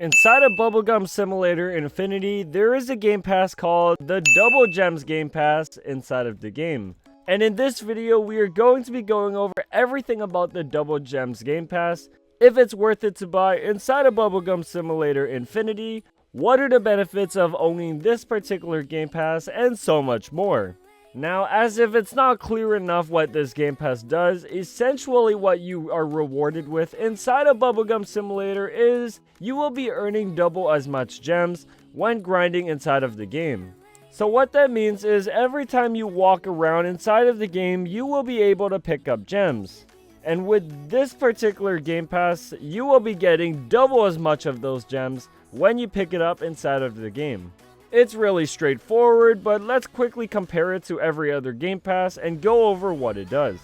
Inside of Bubblegum Simulator Infinity, there is a game pass called the Double Gems Gamepass inside of the game. And in this video, we are going to be going over everything about the Double Gems Gamepass, if it's worth it to buy inside of Bubblegum Simulator Infinity, what are the benefits of owning this particular Game Pass, and so much more. Now, as if it's not clear enough what this Game Pass does, essentially what you are rewarded with inside of Bubblegum Simulator is you will be earning double as much gems when grinding inside of the game. So what that means is every time you walk around inside of the game, you will be able to pick up gems. And with this particular Game Pass, you will be getting double as much of those gems when you pick it up inside of the game. It's really straightforward, but let's quickly compare it to every other Game Pass and go over what it does.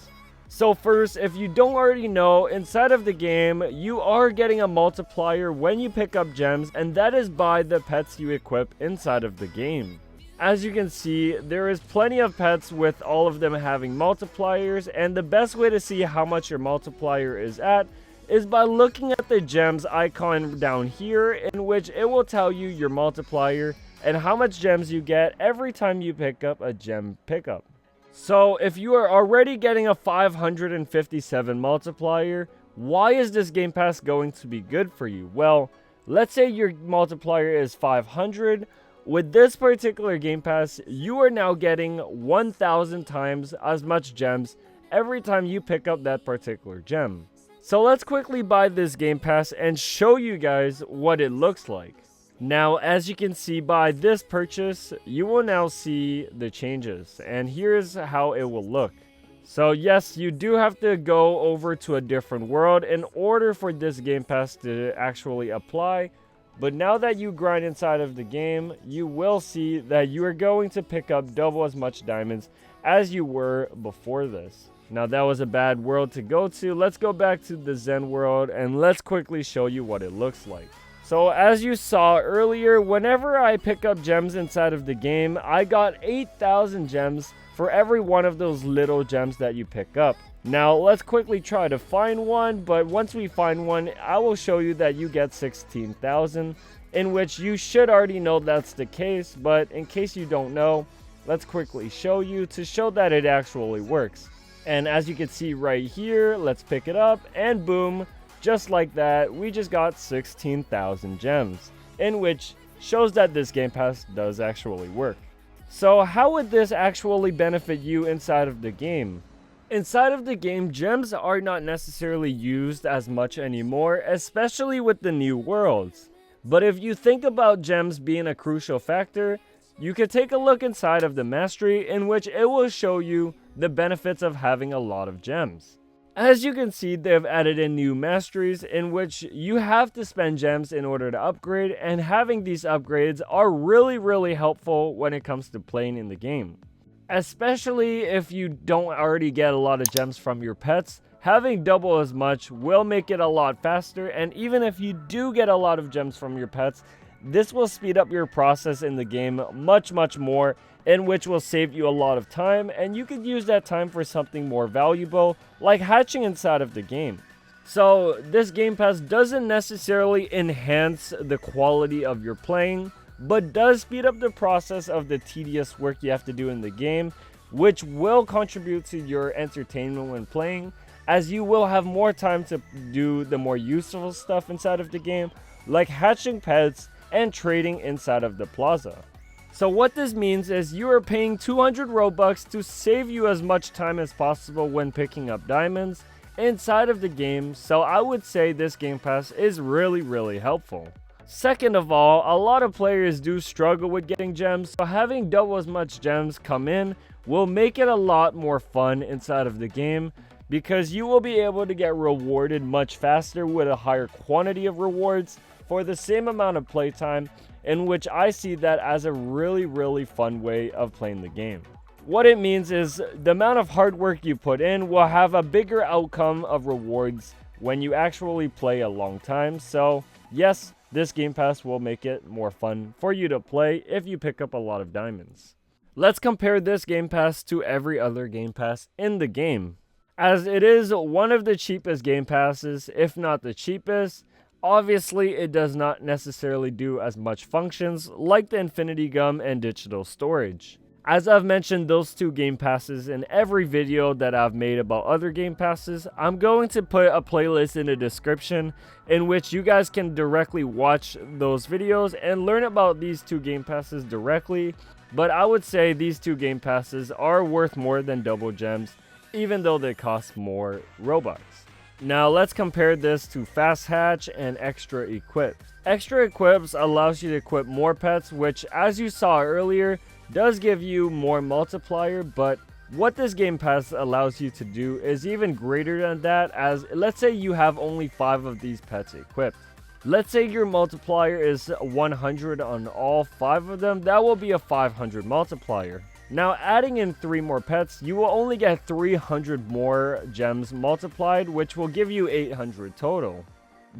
So first, if you don't already know, inside of the game, you are getting a multiplier when you pick up gems, and that is by the pets you equip inside of the game. As you can see, there is plenty of pets with all of them having multipliers, and the best way to see how much your multiplier is at is by looking at the gems icon down here, in which it will tell you your multiplier and how much gems you get every time you pick up a gem pickup. So if you are already getting a 557 multiplier, why is this Game Pass going to be good for you? Well, let's say your multiplier is 500. With this particular Game Pass, you are now getting 1,000 times as much gems every time you pick up that particular gem. So let's quickly buy this Game Pass and show you guys what it looks like. Now, as you can see by this purchase, you will now see the changes, and here's how it will look. So yes, you do have to go over to a different world in order for this Game Pass to actually apply. But now that you grind inside of the game, you will see that you are going to pick up double as much diamonds as you were before this. Now that was a bad world to go to. Let's go back to the Zen world and let's quickly show you what it looks like. So as you saw earlier, whenever I pick up gems inside of the game, I got 8,000 gems for every one of those little gems that you pick up. Now let's quickly try to find one, but once we find one, I will show you that you get 16,000, in which you should already know that's the case, but in case you don't know, let's quickly show you to show that it actually works. And as you can see right here, let's pick it up, and boom, just like that, we just got 16,000 gems, in which shows that this Game Pass does actually work. So how would this actually benefit you inside of the game? Inside of the game, gems are not necessarily used as much anymore, especially with the new worlds. But if you think about gems being a crucial factor, you can take a look inside of the mastery, in which it will show you the benefits of having a lot of gems. As you can see, they've added in new masteries in which you have to spend gems in order to upgrade, and having these upgrades are really helpful when it comes to playing in the game. Especially if you don't already get a lot of gems from your pets, having double as much will make it a lot faster, and even if you do get a lot of gems from your pets, this will speed up your process in the game much more, in which will save you a lot of time, and you could use that time for something more valuable, like hatching inside of the game. So this Game Pass doesn't necessarily enhance the quality of your playing, but does speed up the process of the tedious work you have to do in the game, which will contribute to your entertainment when playing, as you will have more time to do the more useful stuff inside of the game, like hatching pets and trading inside of the plaza. So what this means is you are paying 200 Robux to save you as much time as possible when picking up diamonds inside of the game, so I would say this Game Pass is really helpful. Second of all, a lot of players do struggle with getting gems, so having double as much gems come in will make it a lot more fun inside of the game, because you will be able to get rewarded much faster with a higher quantity of rewards for the same amount of playtime, in which I see that as a really fun way of playing the game. What it means is the amount of hard work you put in will have a bigger outcome of rewards when you actually play a long time. So yes, this Game Pass will make it more fun for you to play if you pick up a lot of diamonds. Let's compare this Game Pass to every other Game Pass in the game, as it is one of the cheapest Game Passes, if not the cheapest. Obviously, it does not necessarily do as much functions like the Infinity Gum and digital storage. As I've mentioned those two game passes in every video that I've made about other game passes, I'm going to put a playlist in the description in which you guys can directly watch those videos and learn about these two game passes directly. But I would say these two game passes are worth more than Double Gems, even though they cost more Robux. Now let's compare this to Fast Hatch and Extra Equips. Extra Equips allows you to equip more pets, which as you saw earlier, does give you more multiplier, but what this game pass allows you to do is even greater than that, as let's say you have only 5 of these pets equipped. Let's say your multiplier is 100 on all 5 of them, that will be a 500 multiplier. Now adding in 3 more pets, you will only get 300 more gems multiplied, which will give you 800 total.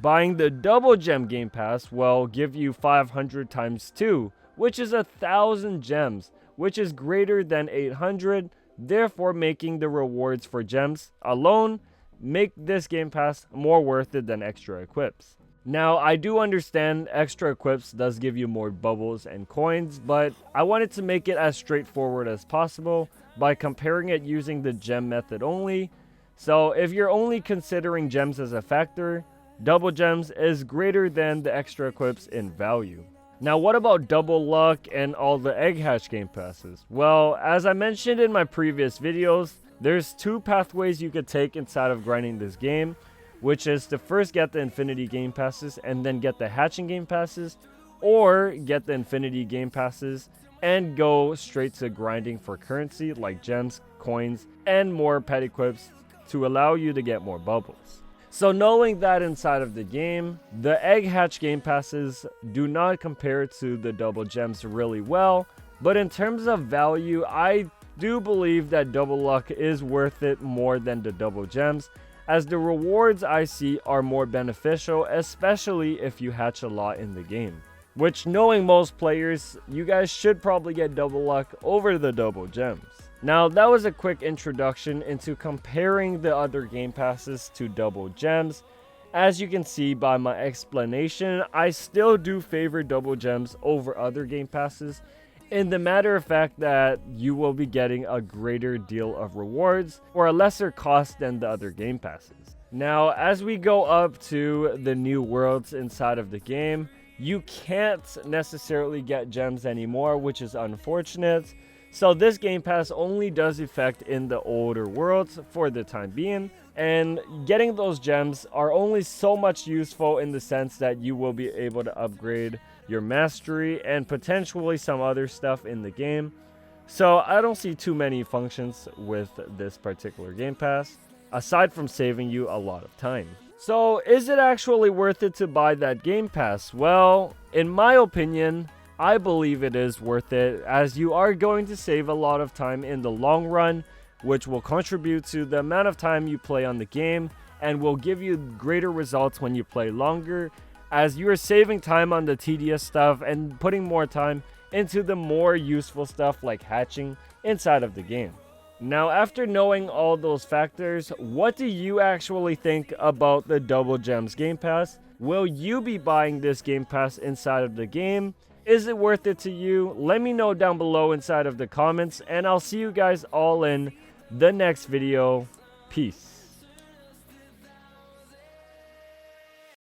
Buying the Double Gem Game Pass will give you 500 times 2, which is 1,000 gems, which is greater than 800, therefore making the rewards for gems alone make this Game Pass more worth it than Extra Equips. Now, I do understand Extra Equips does give you more bubbles and coins, but I wanted to make it as straightforward as possible by comparing it using the gem method only. So if you're only considering gems as a factor, Double Gems is greater than the Extra Equips in value. Now, what about Double Luck and all the Egg Hatch Game Passes? Well, as I mentioned in my previous videos, there's 2 pathways you could take inside of grinding this game, which is to first get the Infinity Game Passes and then get the Hatching Game Passes, or get the Infinity Game Passes and go straight to grinding for currency like gems, coins, and more pet equips to allow you to get more bubbles. So knowing that inside of the game, the Egg Hatch Game Passes do not compare to the Double Gems really well, but in terms of value, I do believe that Double Luck is worth it more than the Double Gems, as the rewards I see are more beneficial, especially if you hatch a lot in the game. Which, knowing most players, you guys should probably get Double Luck over the Double Gems. Now, that was a quick introduction into comparing the other game passes to Double Gems. As you can see by my explanation, I still do favor Double Gems over other game passes, in the matter of fact that you will be getting a greater deal of rewards for a lesser cost than the other game passes. Now, as we go up to the new worlds inside of the game, you can't necessarily get gems anymore, which is unfortunate. So this game pass only does effect in the older worlds for the time being, and getting those gems are only so much useful in the sense that you will be able to upgrade your mastery and potentially some other stuff in the game. So I don't see too many functions with this particular game pass, aside from saving you a lot of time. So is it actually worth it to buy that game pass? Well, in my opinion, I believe it is worth it, as you are going to save a lot of time in the long run, which will contribute to the amount of time you play on the game and will give you greater results when you play longer, as you are saving time on the tedious stuff and putting more time into the more useful stuff like hatching inside of the game. Now, after knowing all those factors, what do you actually think about the Double Gems Game Pass? Will you be buying this Game Pass inside of the game? Is it worth it to you? Let me know down below inside of the comments, and I'll see you guys all in the next video. Peace.